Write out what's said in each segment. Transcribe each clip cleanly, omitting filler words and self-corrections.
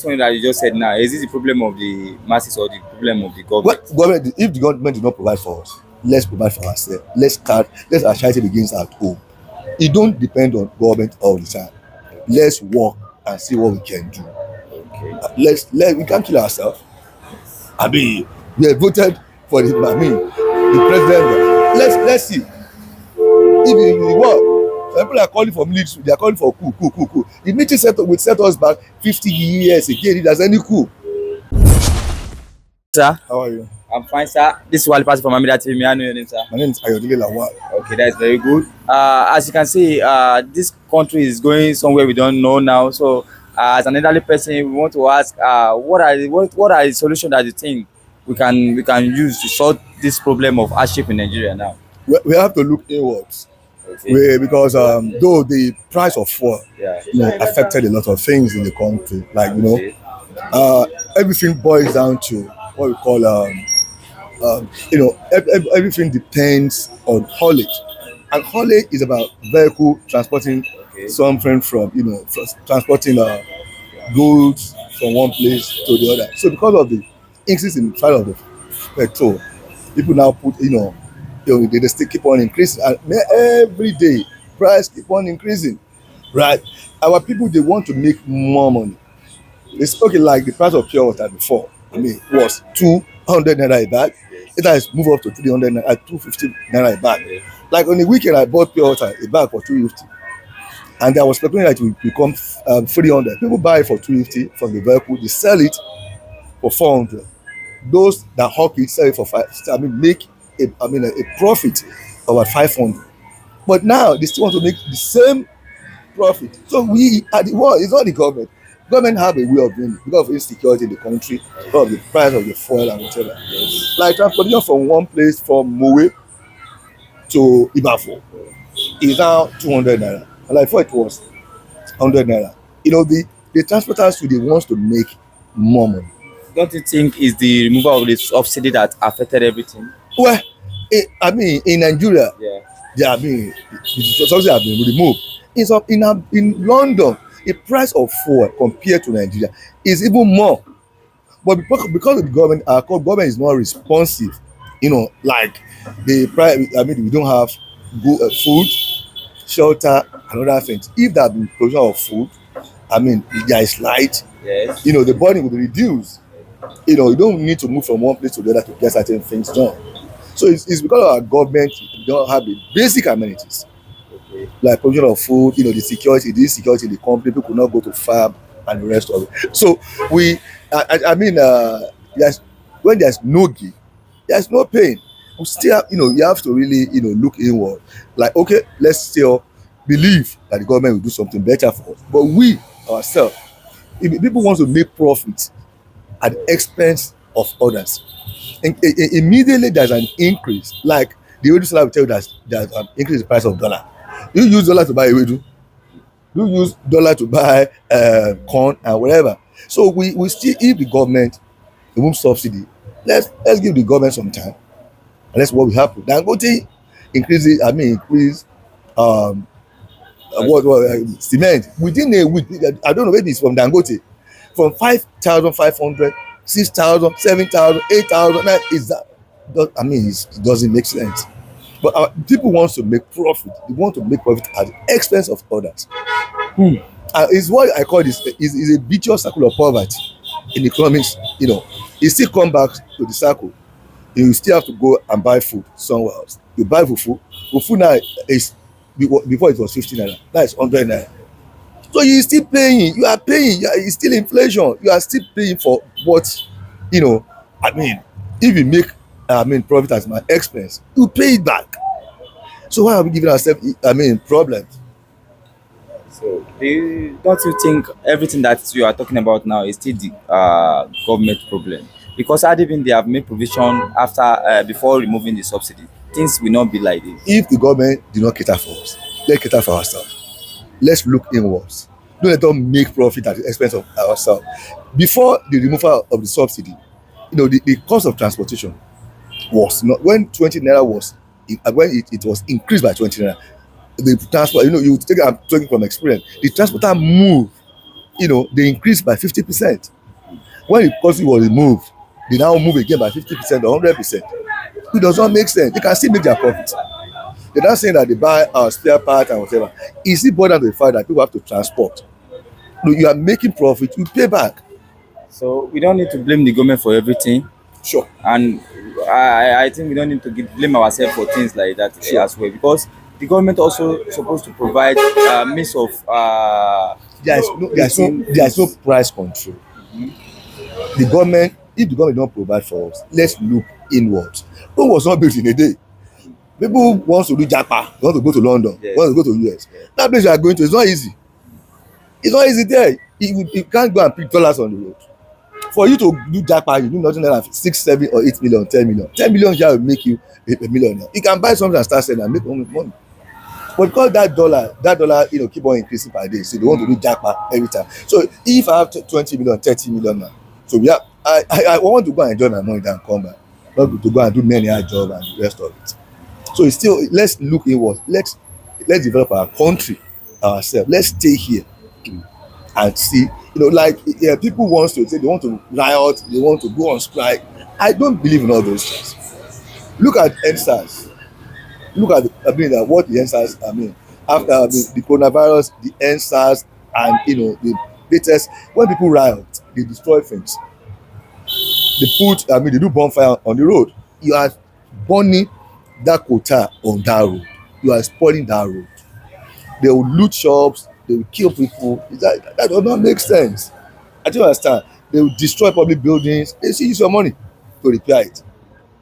one that you just said now, is it the problem of the masses or the problem of the Well, government? government, if the government did not provide for us, let's provide for ourselves. Let's our charity begins at home. It don't depend on government all the time. Let's work and see what we can do. Okay. We can't kill ourselves. I mean, we have voted for the president. Let's see. If in what some people are calling for military, they are calling for coup. The military will set us back 50 years again if there's any coup. Sir, How are you? I'm fine, sir. This is Wally passing from MaiMedia TV. May I know your name, sir? My name is Ayodele Lawal. Okay, that's very good. As you can see, this country is going somewhere we don't know now. So, as an elderly person, we want to ask, what are the solutions that you think we can use to solve this problem of hardship in Nigeria now? We have to look inwards. Okay. Because though the price of fuel, Yeah. affected a lot of things in the country, like Okay. everything boils down to what we call everything depends on haulage, and haulage is about vehicle transporting Okay. something from transporting goods from one place to the other. So because of the increase in price of the petrol, people now put they still keep on increasing, and every day price keep on increasing, right? Our people, they want to make more money. It's okay, like the price of pure water before, was 200 naira a bag. It has moved up to 300 naira, 250 naira a bag. Yeah. Like on the weekend, I bought pure water a bag for 250, and I was expecting that it would become 300. People buy it for 250 from the vehicle, they sell it for 400. Those that hawk it sell it for make a profit of about 500. But now they still want to make the same profit. So we at the war, it's not the government. Government have a way of doing it because of insecurity in the country, because of the price of the fuel and whatever. Like transportation from one place from Mowe to Ibafo is now 200 naira. And I thought it was 100 naira. The transporters today wants to make more money. Don't you think it's the removal of the subsidy that affected everything? Well, in Nigeria, Yeah. the subsidy have been removed. In London, the price of fuel compared to Nigeria is even more. But because of the government, our government is not responsive. Like the price. We don't have good food, shelter, and other things. If there been provision of food, there is light. Yes. The burning will be reduced. You don't need to move from one place to the other to get certain things done. So it's because of our government don't have the basic amenities, Okay. like provision of food, the insecurity in the company, people could not go to farm and the rest of it. So there's when there's no give, there's no pain. We still have, you have to really, look inward. Like, okay, let's still believe that the government will do something better for us. But we ourselves, if people want to make profit at the expense of others, and immediately there's an increase. Like the Ewedu seller will tell you that there's an increase in the price of dollar. You use dollar to buy Ewedu. You use dollar to buy corn and whatever. So we still, if the government remove subsidy, let's give the government some time. And that's what will happen. Dangote increase cement within a week. I don't know, maybe it's from Dangote, from 5,500, 6,000, 7,000, 8,000. Now is that? It doesn't make sense. But people want to make profit. They want to make profit at the expense of others. It's what I call this is a vicious circle of poverty in economics. You still come back to the circle. You still have to go and buy food somewhere else. You buy fufu. Fufu now is before it was 50 naira. Now it's 100 naira. So you still paying. You are paying. It's still inflation. You are still paying for what, if you make profit at my expense, you pay it back. So why are we giving ourselves problems? So, don't you think everything that you are talking about now is still the government problem? Because had even they have made provision after before removing the subsidy, things will not be like this. If the government did not cater for us, let's cater for ourselves. Let's look inwards. Don't let them make profit at the expense of ourselves. Before the removal of the subsidy, the cost of transportation was not, when 20 naira was when it was increased by 20 naira. The transport, I'm talking from experience. The transporter moved they increased by 50%. When the policy was removed, they now move again by 50% or 100%. It does not make sense. They can still make their profit. They're not saying that they buy our spare part and whatever. It's important to the fact that people have to transport. You are making profit, you pay back. So we don't need to blame the government for everything, Sure, and I think we don't need to blame ourselves for things like that sure. as well, because the government also supposed to provide means of meeting There's no things. price control. The government, if the government don't provide for us, let's look inwards. Rome was not built in a day. People want to do japa, want to go to London, want to Yes. go to US. Yes. That place you are going to, it's not easy. It's not easy there. You can't go and pick dollars on the road. For you to do japa, you do nothing less than 6, 7, or 8 million, 10 million. 10 million here will make you a millionaire. You can buy something and start selling and make money. But because that dollar, keep on increasing per day, so they want to do japa every time. So if I have 20 million, 30 million now, so yeah, I want to go and enjoy my money and come back, not to go and do many hard job and the rest of it. So it's still, let's look inward. Let's develop our country ourselves. Let's stay here and see. Like, yeah, people want to say they want to riot, they want to go on strike. I don't believe in all those things. Look at NSAS. Look at what the NSAS, after the coronavirus, the NSAS, and the latest, when people riot, they destroy things. They do bonfire on the road. You are burning that quota on that road. You are spoiling that road. They will loot shops, they will kill people. That does not make sense. I don't understand. They will destroy public buildings. They still use your money to repair it.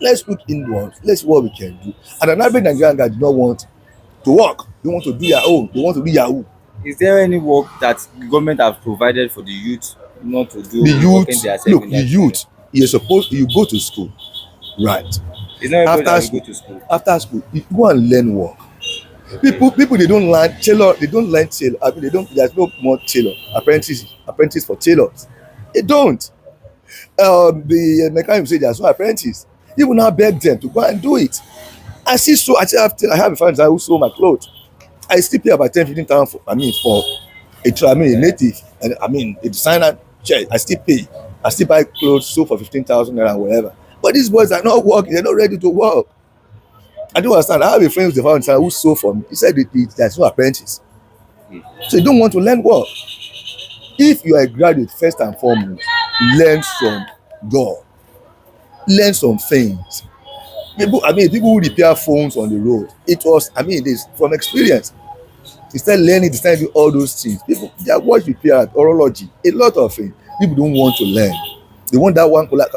Let's look inwards. Let's see what we can do. And an average Nigerian guy do not want to work. They want to do their own. They want to do Yahoo. Is there any work that the government have provided for the youth not to do The working youth, themselves look, in the that? youth, you go to school, right? It's not everybody After that will school, go to school. you go and learn work. People they don't learn tailor, they don't learn tailor. They don't. There's no more tailor apprentice for tailors. They don't. The mechanic say there's no apprentice. You will now beg them to go and do it. I have a friend who sew my clothes. I still pay about 10, 15,000 for a native, and a designer chair. I still pay. I still buy clothes sew for 15,000 naira, whatever. But these boys are not working. They're not ready to work. I don't understand. I have a friend who sew for me. He said there's no apprentice, so you don't want to learn work. If you are a graduate, first and foremost, learn from God. Learn some things. People who repair phones on the road. It was, this from experience. Instead learning, they start doing all those things. People, their watch repair, horology, a lot of things. People don't want to learn. They want that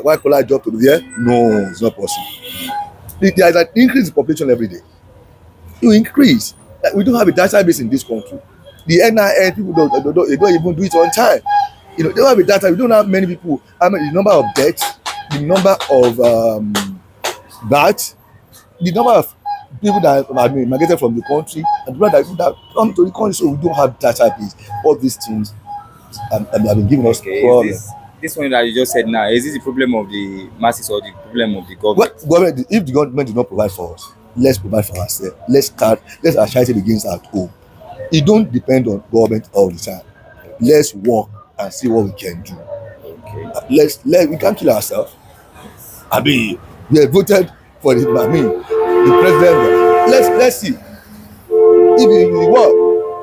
white collar job to be there. No, it's not possible. There is an increase in population every day. You increase. Like, we don't have a database in this country. The NIN people they don't even do it on time. They don't have a data. We don't have many people. The number of deaths, the number of births, the number of people that migrated from the country, and the number that come to the country. So we don't have database. All these things have been giving us Okay, is problems. this one that you just said now? Is this the problem of the masses or the problem of the Well, government? if the government did not provide for us, let's provide for ourselves. Let our charity begins at home. It don't depend on government all the time. Let's work and see what we can do. Okay. We can't kill ourselves. We have voted for the president. Let's see if it work.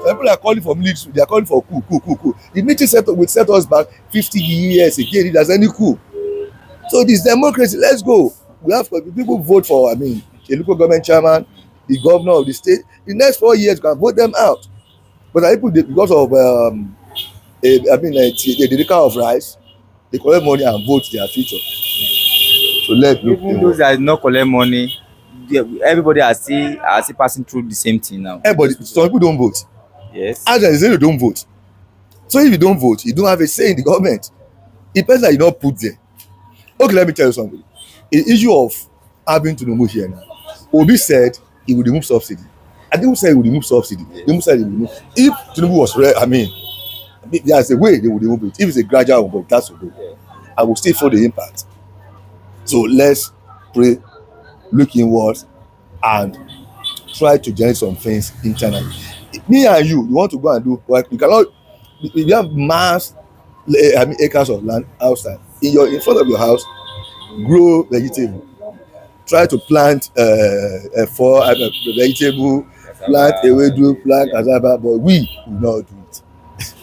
Some people are calling for military. They are calling for coup. The military will set us back 50 years again if there's any coup. So this democracy, let's go. We have people vote for a local government chairman, the governor of the state. The next 4 years you can vote them out. But people because of the dedication of rice, they collect money and vote their future. So let's look Even those inward. that no collect money, everybody are still passing through the same thing now. Everybody, some people don't vote. Yes. As they say, you don't vote. So if you don't vote, you don't have a say in the government. The person that you not put there. Okay, let me tell you something. The issue of having to remove here now. Obi said he would remove subsidy. I didn't say he would remove subsidy. Tinubu said he would remove. If Tinubu was there's a way they would remove it. If it's a gradual one, but that's a go. I will still feel the impact. So let's pray, look inward, and try to generate some things internally. Me and you want to go and do work. You cannot. if you have mass acres of land outside, in front of your house, grow vegetable. Try to plant for vegetable, plant ewedu, plant cassava, but we will not do it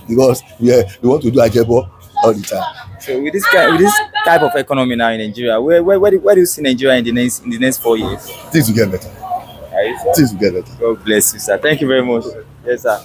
because we want to do ajebo all the time. So with this type of economy now in Nigeria, where do you see Nigeria in the next 4 years? Things will get better. Are you sure? Things will get better. God bless you, sir. Thank you very much. Yes, sir.